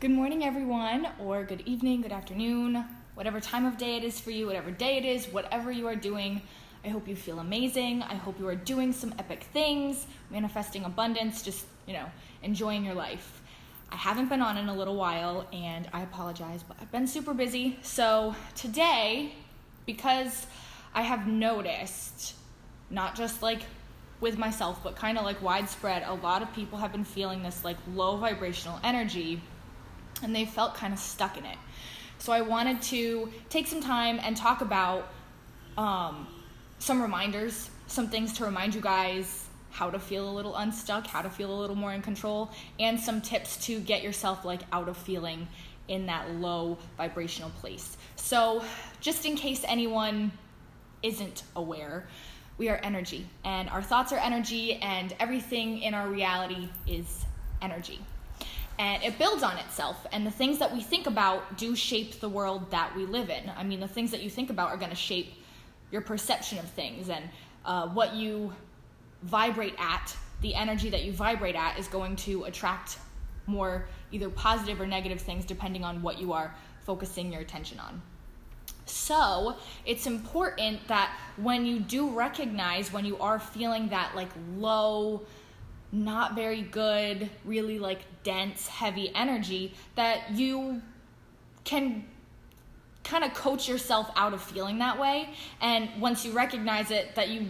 Good morning, everyone, or good evening, good afternoon, whatever time of day it is for you, whatever day it is, whatever you are doing. I hope you feel amazing. I hope you are doing some epic things, manifesting abundance, just, enjoying your life. I haven't been on in a little while, and I apologize, but I've been super busy. So today, because I have noticed, not just with myself, but kind of widespread, a lot of people have been feeling this low vibrational energy, and they felt kind of stuck in it. So I wanted to take some time and talk about some reminders, some things to remind you guys how to feel a little unstuck, how to feel a little more in control, and some tips to get yourself out of feeling in that low vibrational place. So just in case anyone isn't aware, we are energy, and our thoughts are energy, and everything in our reality is energy. And it builds on itself, and the things that we think about do shape the world that we live in. I mean, the things that you think about are going to shape your perception of things, and what you vibrate at, the energy that you vibrate at is going to attract more either positive or negative things depending on what you are focusing your attention on. So it's important that when you do recognize when you are feeling that low, not very good, really dense, heavy energy, that you can kind of coach yourself out of feeling that way. And once you recognize it, that you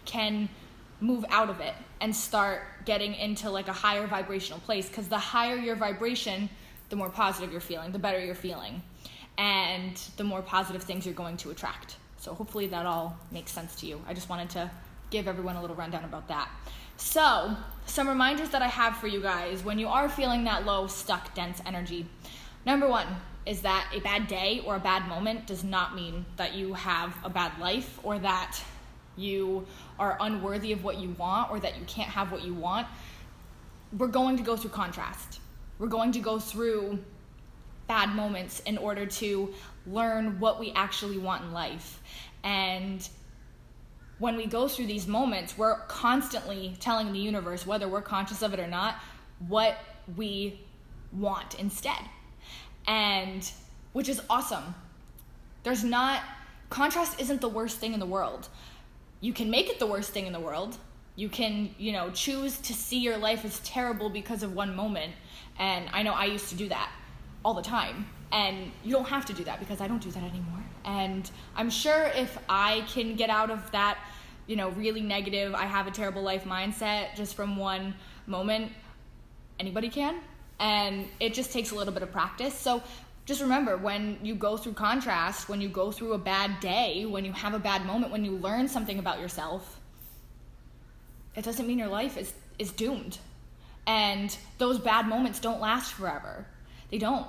can move out of it and start getting into a higher vibrational place, because the higher your vibration, the more positive you're feeling, the better you're feeling, and the more positive things you're going to attract. So hopefully that all makes sense to you. I just wanted to give everyone a little rundown about that. So, some reminders that I have for you guys when you are feeling that low, stuck, dense energy. Number one is that a bad day or a bad moment does not mean that you have a bad life, or that you are unworthy of what you want, or that you can't have what you want. We're going to go through contrast. We're going to go through bad moments in order to learn what we actually want in life. And when we go through these moments, we're constantly telling the universe, whether we're conscious of it or not, what we want instead. And which is awesome. Contrast isn't the worst thing in the world. You can make it the worst thing in the world. You can, choose to see your life as terrible because of one moment. And I know I used to do that all the time. And you don't have to do that, because I don't do that anymore. And I'm sure if I can get out of that, really negative, I have a terrible life mindset just from one moment, anybody can. And it just takes a little bit of practice. So just remember, when you go through contrast, when you go through a bad day, when you have a bad moment, when you learn something about yourself, it doesn't mean your life is doomed. And those bad moments don't last forever. They don't.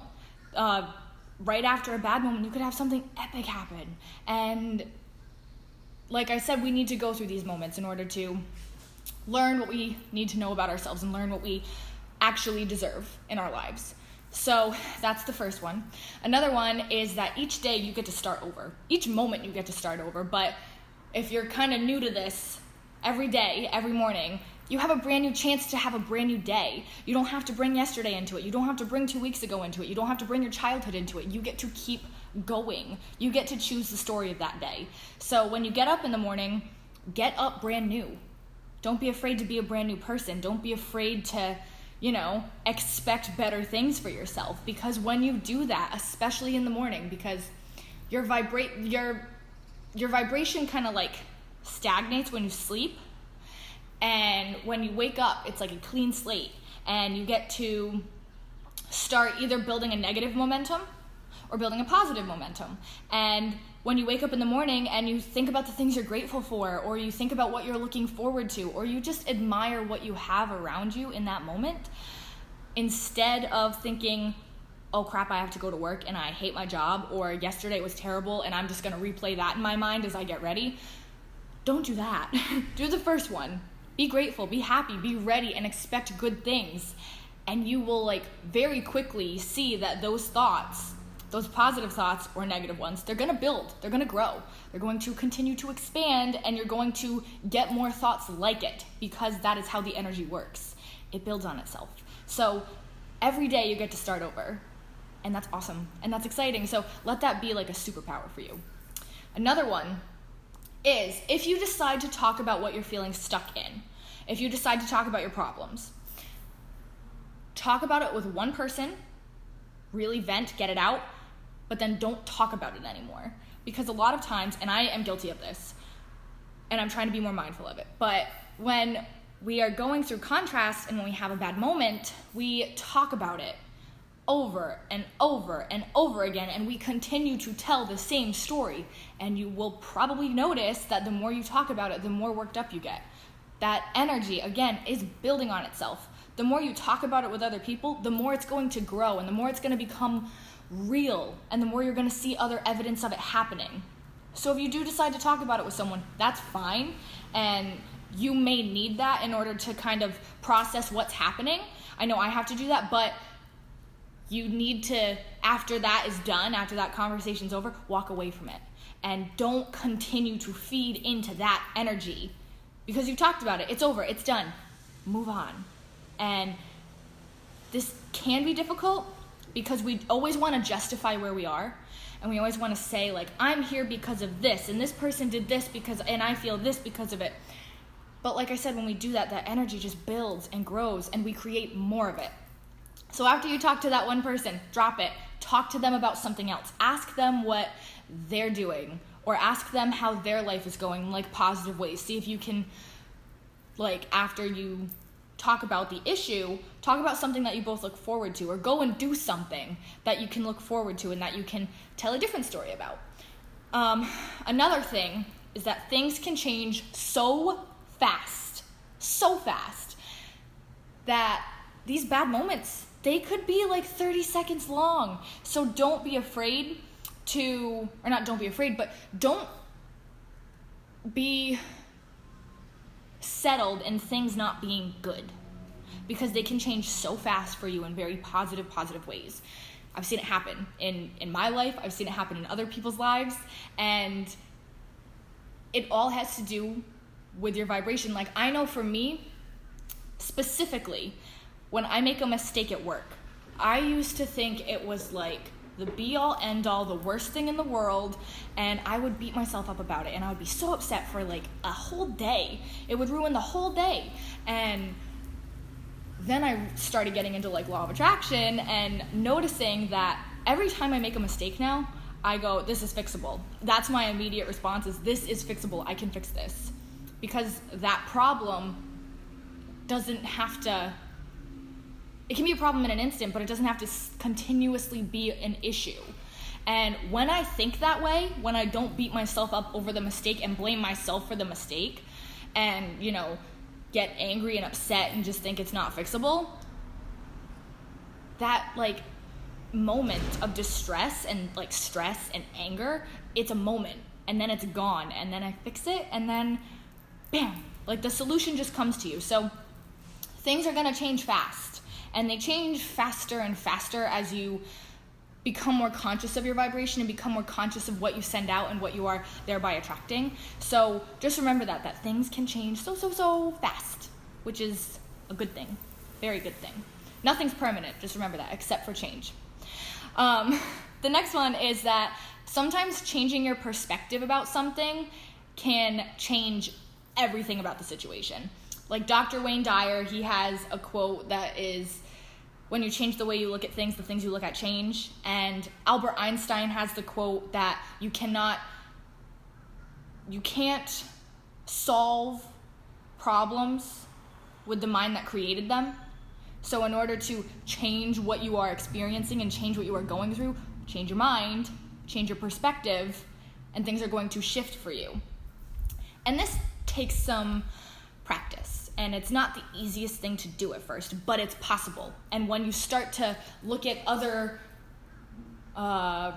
Right after a bad moment, you could have something epic happen. And like I said, we need to go through these moments in order to learn what we need to know about ourselves and learn what we actually deserve in our lives. So that's the first one. Another one is that each day you get to start over. Each moment you get to start over. But if you're kind of new to this, every day, every morning, you have a brand new chance to have a brand new day. You don't have to bring yesterday into it. You don't have to bring 2 weeks ago into it. You don't have to bring your childhood into it. You get to keep going. You get to choose the story of that day. So when you get up in the morning, get up brand new. Don't be afraid to be a brand new person. Don't be afraid to, expect better things for yourself. Because when you do that, especially in the morning, because your vibration kind of stagnates when you sleep. And when you wake up, it's like a clean slate, and you get to start either building a negative momentum or building a positive momentum. And when you wake up in the morning and you think about the things you're grateful for, or you think about what you're looking forward to, or you just admire what you have around you in that moment, instead of thinking, oh crap, I have to go to work and I hate my job, or yesterday was terrible and I'm just going to replay that in my mind as I get ready, don't do that. Do the first one. Be grateful, be happy, be ready, and expect good things. And you will very quickly see that those thoughts, those positive thoughts or negative ones, they're going to build, they're going to grow, they're going to continue to expand, and you're going to get more thoughts like it, because that is how the energy works. It builds on itself. So every day you get to start over. And that's awesome. And that's exciting. So let that be like a superpower for you. Another one is if you decide to talk about what you're feeling stuck in, if you decide to talk about your problems, talk about it with one person, really vent, get it out, but then don't talk about it anymore. Because a lot of times, and I am guilty of this, and I'm trying to be more mindful of it, but when we are going through contrast and when we have a bad moment, we talk about it over and over and over again, and we continue to tell the same story. And you will probably notice that the more you talk about it, the more worked up you get. That energy, again, is building on itself. The more you talk about it with other people, the more it's going to grow, and the more it's going to become real, and the more you're going to see other evidence of it happening. So if you do decide to talk about it with someone, that's fine, and you may need that in order to kind of process what's happening. I know I have to do that, but you need to, after that is done, after that conversation's over, walk away from it. And don't continue to feed into that energy, because you've talked about it. It's over. It's done. Move on. And this can be difficult because we always want to justify where we are. And we always want to say, like, I'm here because of this, and this person did this and I feel this because of it. But like I said, when we do that, that energy just builds and grows, and we create more of it. So after you talk to that one person, drop it. Talk to them about something else. Ask them what they're doing, or ask them how their life is going in like positive ways. See if you can, like, after you talk about the issue, talk about something that you both look forward to, or go and do something that you can look forward to and that you can tell a different story about. Another thing is that things can change so fast, that these bad moments, they could be like 30 seconds long. So don't be afraid but don't be settled in things not being good, because they can change so fast for you in very positive ways. I've seen it happen in my life. I've seen it happen in other people's lives, and it all has to do with your vibration. Like, I know for me, specifically, when I make a mistake at work, I used to think it was like the be-all, end-all, the worst thing in the world, and I would beat myself up about it, and I would be so upset for like a whole day. It would ruin the whole day. And then I started getting into like law of attraction and noticing that every time I make a mistake now, I go, this is fixable. That's my immediate response, is this is fixable. I can fix this. Because that problem doesn't have to, it can be a problem in an instant, but it doesn't have to continuously be an issue. And when I think that way, when I don't beat myself up over the mistake and blame myself for the mistake, and, you know, get angry and upset and just think it's not fixable, that like moment of distress and like stress and anger, it's a moment, and then it's gone, and then I fix it, and then bam, like the solution just comes to you. So things are going to change fast, and they change faster and faster as you become more conscious of your vibration and become more conscious of what you send out and what you are thereby attracting. So just remember that things can change so fast, which is a good thing, very good thing. Nothing's permanent, just remember that, except for change. The next one is that sometimes changing your perspective about something can change everything about the situation. Like Dr. Wayne Dyer, he has a quote that is, when you change the way you look at things, the things you look at change. And Albert Einstein has the quote that you can't solve problems with the mind that created them. So in order to change what you are experiencing and change what you are going through, change your mind, change your perspective, and things are going to shift for you. And this takes some practice, and it's not the easiest thing to do at first, but it's possible. And when you start to look at other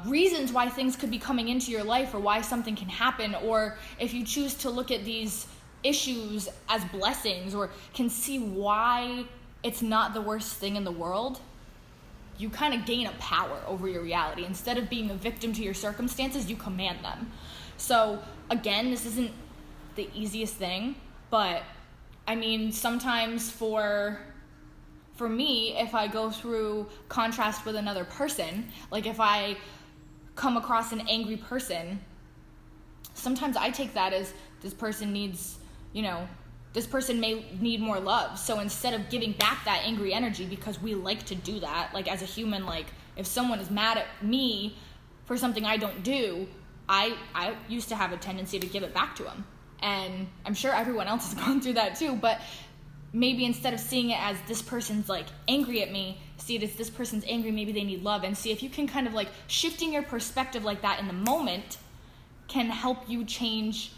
reasons why things could be coming into your life, or why something can happen, or if you choose to look at these issues as blessings, or can see why it's not the worst thing in the world, you kind of gain a power over your reality. Instead of being a victim to your circumstances, you command them. So again, this isn't the easiest thing, but I mean, sometimes for for me, if I go through contrast with another person, like if I come across an angry person, sometimes I take that as this person needs, this person may need more love. So instead of giving back that angry energy, because we like to do that, like as a human, like if someone is mad at me for something I don't do, I used to have a tendency to give it back to them. And I'm sure everyone else has gone through that too, but maybe instead of seeing it as this person's like angry at me, see it as this person's angry, maybe they need love, and see if you can kind of like shifting your perspective like that in the moment can help you change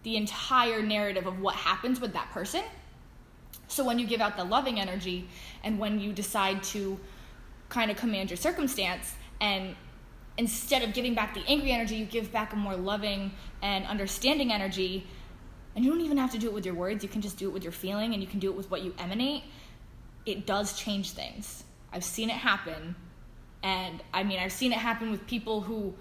the entire narrative of what happens with that person. So when you give out the loving energy and when you decide to kind of command your circumstance, and instead of giving back the angry energy, you give back a more loving and understanding energy, and you don't even have to do it with your words, you can just do it with your feeling, and you can do it with what you emanate. It does change things. I've seen it happen, and I've seen it happen with people who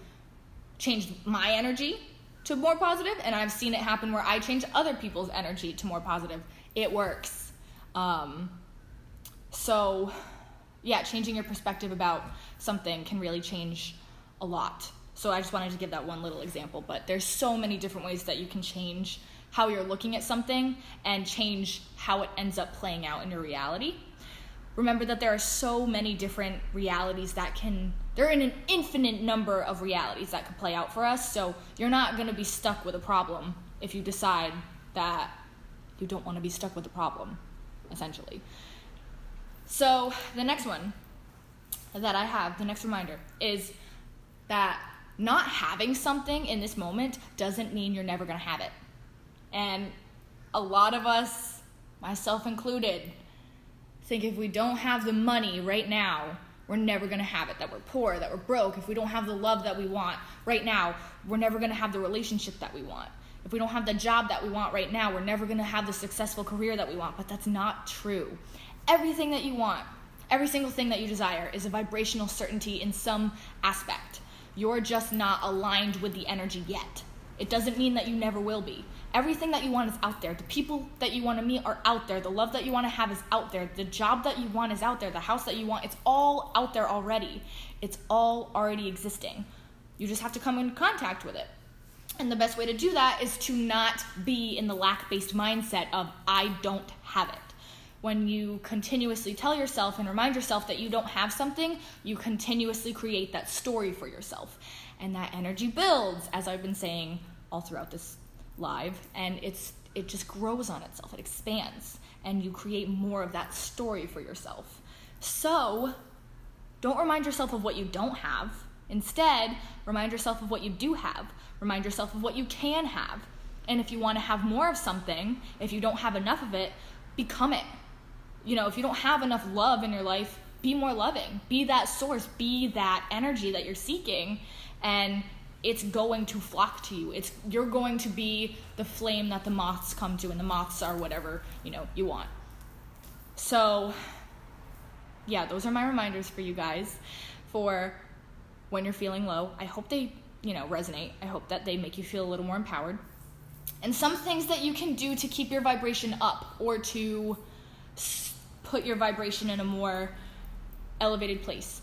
changed my energy to more positive, and I've seen it happen where I change other people's energy to more positive. It works. So yeah, changing your perspective about something can really change a lot. So I just wanted to give that one little example, but there's so many different ways that you can change how you're looking at something and change how it ends up playing out in your reality. Remember that there are so many different realities there are an infinite number of realities that could play out for us, so you're not going to be stuck with a problem if you decide that you don't want to be stuck with a problem, essentially. So the next one that I have, the next reminder, is that not having something in this moment doesn't mean you're never going to have it. And a lot of us, myself included, think if we don't have the money right now, we're never going to have it, that we're poor, that we're broke. If we don't have the love that we want right now, we're never going to have the relationship that we want. If we don't have the job that we want right now, we're never going to have the successful career that we want. But that's not true. Everything that you want, every single thing that you desire is a vibrational certainty in some aspect. You're just not aligned with the energy yet. It doesn't mean that you never will be. Everything that you want is out there. The people that you want to meet are out there. The love that you want to have is out there. The job that you want is out there. The house that you want, it's all out there already. It's all already existing. You just have to come in contact with it. And the best way to do that is to not be in the lack-based mindset of, I don't have it. When you continuously tell yourself and remind yourself that you don't have something, you continuously create that story for yourself. And that energy builds, as I've been saying all throughout this live, and it just grows on itself. It expands, and you create more of that story for yourself. So don't remind yourself of what you don't have. Instead, remind yourself of what you do have. Remind yourself of what you can have. And if you want to have more of something, if you don't have enough of it, become it. If you don't have enough love in your life, be more loving. Be that source. Be that energy that you're seeking, and it's going to flock to you. You're going to be the flame that the moths come to, and the moths are whatever, you want. So, yeah, those are my reminders for you guys for when you're feeling low. I hope they, resonate. I hope that they make you feel a little more empowered. And some things that you can do to keep your vibration up or to put your vibration in a more elevated place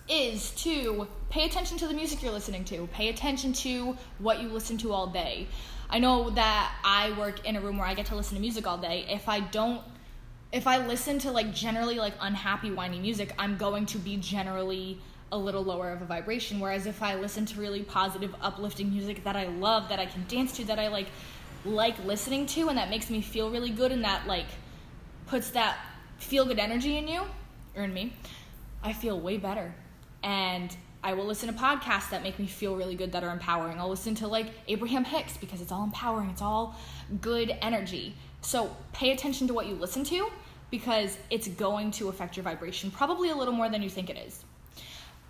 is to pay attention to the music you're listening to. Pay attention to what you listen to all day. I know that I work in a room where I get to listen to music all day. If I listen to generally unhappy, whiny music, I'm going to be generally a little lower of a vibration. Whereas if I listen to really positive, uplifting music that I love, that I can dance to, that I like listening to, and that makes me feel really good, and that puts that feel good energy in you or in me, I feel way better. And I will listen to podcasts that make me feel really good, that are empowering. I'll listen to Abraham Hicks because it's all empowering. It's all good energy. So pay attention to what you listen to because it's going to affect your vibration probably a little more than you think it is.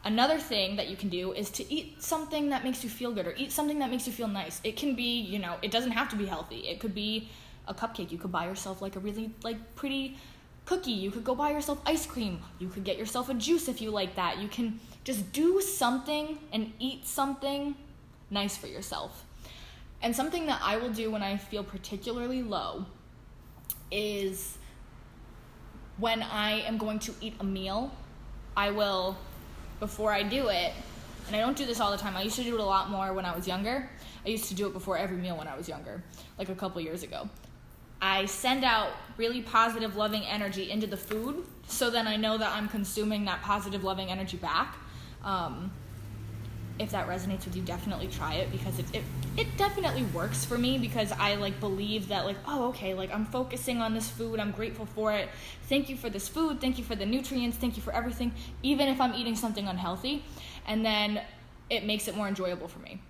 Another thing that you can do is to eat something that makes you feel good or eat something that makes you feel nice. It can be, it doesn't have to be healthy. It could be a cupcake. You could buy yourself a really pretty cookie. You could go buy yourself ice cream. You could get yourself a juice if you like that. You can just do something and eat something nice for yourself. And something that I will do when I feel particularly low is when I am going to eat a meal, I will, before I do it, and I don't do this all the time. I used to do it a lot more when I was younger. I used to do it before every meal when I was younger, like a couple years ago. I send out really positive, loving energy into the food, so then I know that I'm consuming that positive, loving energy back. If that resonates with you, definitely try it, because it definitely works for me, because I like believe that like, oh, okay, like I'm focusing on this food, I'm grateful for it. Thank you for this food, thank you for the nutrients, thank you for everything, even if I'm eating something unhealthy. And then it makes it more enjoyable for me.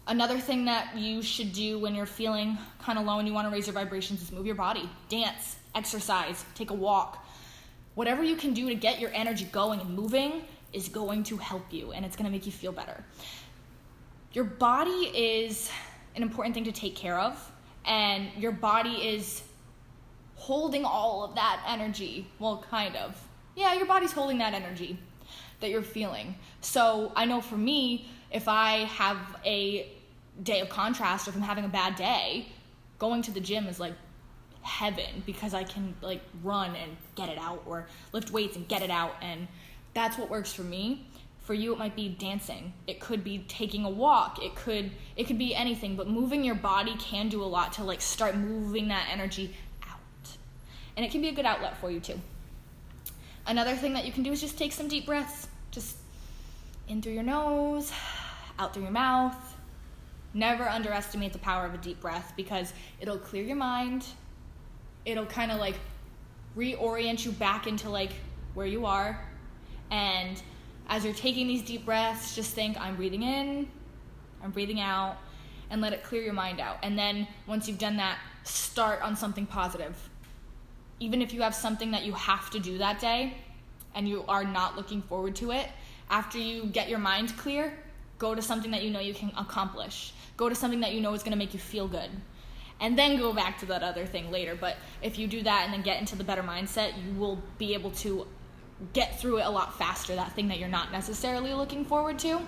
Another thing that you should do when you're feeling kind of low and you want to raise your vibrations is move your body, dance, exercise, take a walk. Whatever you can do to get your energy going and moving is going to help you, and it's going to make you feel better. Your body is an important thing to take care of, and your body is holding all of that energy. Well, kind of. Yeah, your body's holding that energy that you're feeling. So I know for me, if I have a day of contrast, or if I'm having a bad day, going to the gym is like heaven, because I can like run and get it out, or lift weights and get it out, and that's what works for me. For you, it might be dancing. It could be taking a walk. It could be anything, but moving your body can do a lot to like start moving that energy out. And it can be a good outlet for you too. Another thing that you can do is just take some deep breaths. Just in through your nose, out through your mouth. Never underestimate the power of a deep breath, because it'll clear your mind. It'll kind of like reorient you back into like where you are. And as you're taking these deep breaths, just think, I'm breathing in, I'm breathing out, and let it clear your mind out. And then once you've done that, start on something positive. Even if you have something that you have to do that day and you are not looking forward to it, after you get your mind clear, go to something that you know you can accomplish. Go to something that you know is going to make you feel good. And then go back to that other thing later. But if you do that and then get into the better mindset, you will be able to get through it a lot faster, that thing that you're not necessarily looking forward to.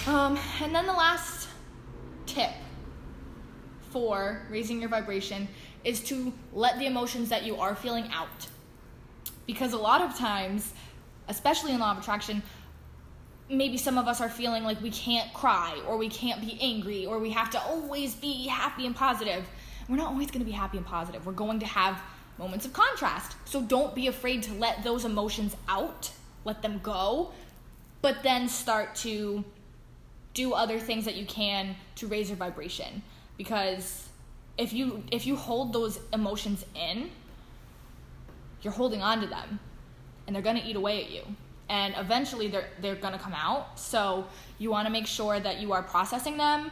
And then the last tip for raising your vibration is to let the emotions that you are feeling out. Because a lot of times, especially in law of attraction, maybe some of us are feeling like we can't cry, or we can't be angry, or we have to always be happy and positive. We're not always going to be happy and positive. We're going to have moments of contrast. So don't be afraid to let those emotions out, let them go, but then start to do other things that you can to raise your vibration. Because if you hold those emotions in, you're holding on to them, and they're going to eat away at you. And eventually they're going to come out. So you want to make sure that you are processing them,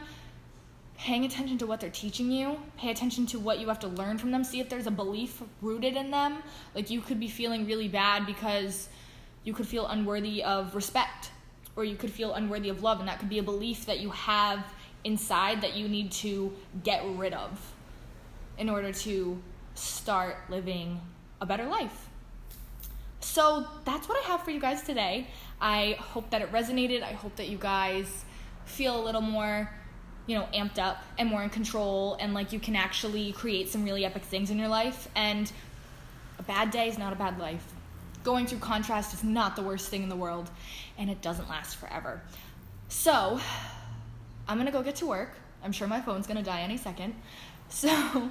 paying attention to what they're teaching you, pay attention to what you have to learn from them, see if there's a belief rooted in them. Like, you could be feeling really bad because you could feel unworthy of respect, or you could feel unworthy of love, and that could be a belief that you have inside that you need to get rid of in order to start living a better life. So that's what I have for you guys today. I hope that it resonated. I hope that you guys feel a little more, amped up and more in control, and like you can actually create some really epic things in your life. And a bad day is not a bad life. Going through contrast is not the worst thing in the world, and it doesn't last forever. So I'm gonna go get to work. I'm sure my phone's gonna die any second. So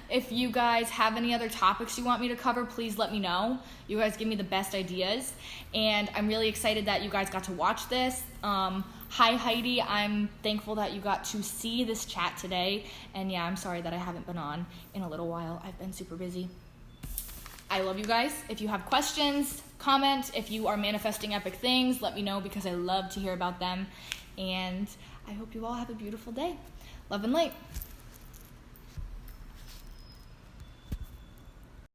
if you guys have any other topics you want me to cover, please let me know. You guys give me the best ideas, and I'm really excited that you guys got to watch this. Hi Heidi, I'm thankful that you got to see this chat today, and yeah, I'm sorry that I haven't been on in a little while. I've been super busy. I love you guys. If you have questions, comment. If you are manifesting epic things, let me know, because I love to hear about them. And I hope you all have a beautiful day. Love and light.